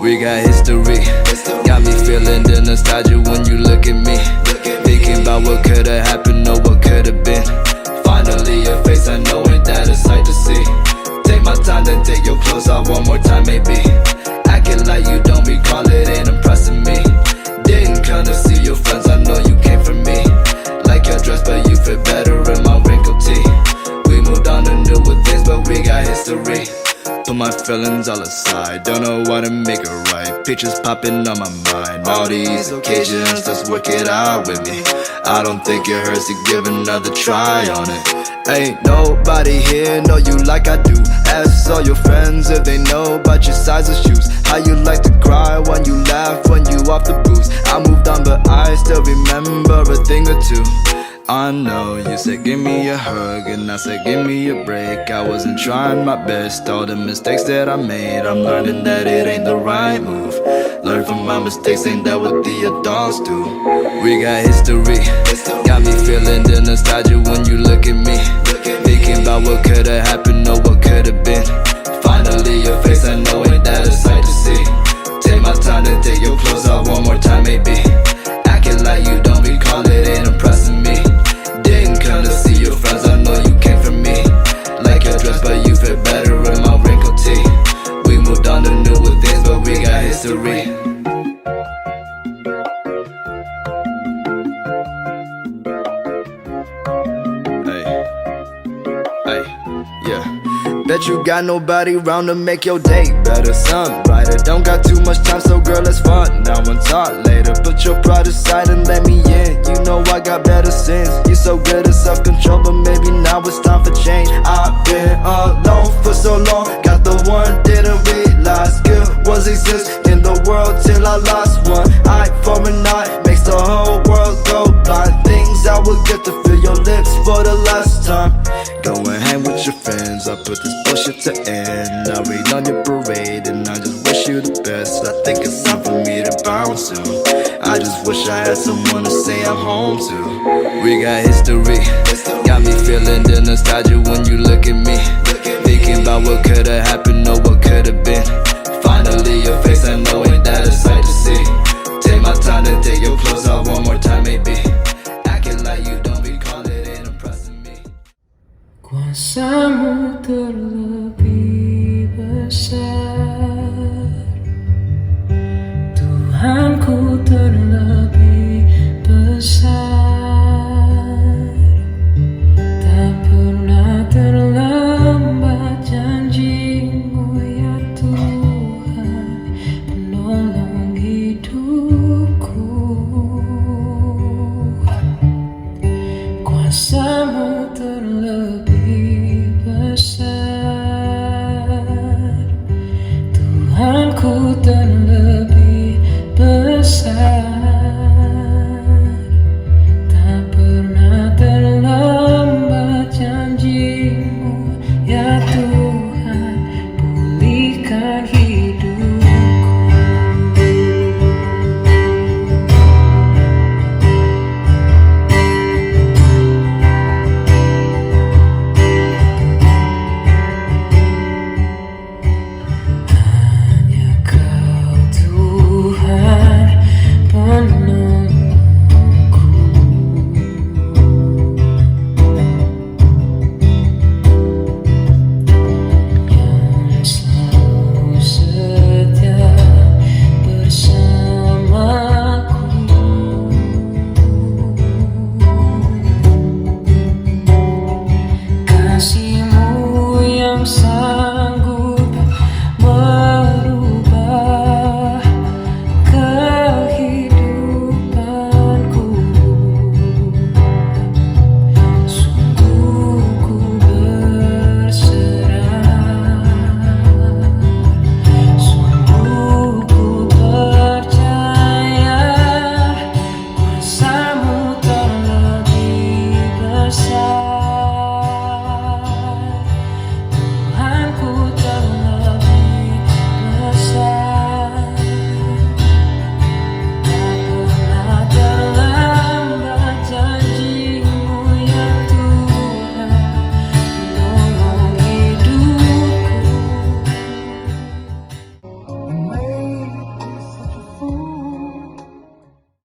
We got history, got me feeling the nostalgia when you look at me. Thinking about what could've happened or what could've been. Finally your face, I know ain't that a sight to see. Take my time, then take your clothes off one more time maybe. Acting like you don't recall it ain't impressing me. Didn't come to see your friends, I know you came for me. Like your dress, but you fit better in my wrinkled tee. We moved on to newer things, but we got history. Put my feelings all aside, don't know what to make it right. Pictures popping on my mind, all these occasions, let's work it out with me. I don't think it hurts to give another try on it. Ain't nobody here know you like I do. Ask all your friends if they know about your size of shoes. How you like to cry when you laugh when you off the booze. I moved on but I still remember a thing or two. I know you said give me a hug and I said give me a break. I wasn't trying my best, all the mistakes that I made, I'm learning that it ain't the right move. Learn from my mistakes, ain't that what the adults do? We got history, got me feeling the nostalgia when you look at me. Thinking about what could've happened or what could've been. Finally your face, I know ain't that a sight to see. Take my time to take your clothes off one more time maybe. Acting like you don't recall it ain't impressing me. Didn't come to see your friends, I know you came for me. Like your dress, but you fit better in my wrinkled tee. We moved on to newer things, but we got history. Bet you got nobody round to make your day better. Sun brighter, don't got too much time, so girl, let's fun. Now and talk later, put your pride aside and let me in. You know I got better sins. You so good at self-control, but maybe now it's time for change. I've been alone for so long, got the one, didn't realize good ones exist in the world till I lost one. Eye for an eye makes the whole world go blind. Things I would get to feel your lips for the last time. Go and hang with your friends, I put this bullshit to end. I rain on your parade and I just wish you the best. I think it's time for me to bounce soon. I just wish I had someone to say I'm home to. We got history, got me feeling the nostalgia when you look at me. Thinking about what could've happened or what could've been. Finally your face, I know ain't that a sight to see. Take my time to take your clothes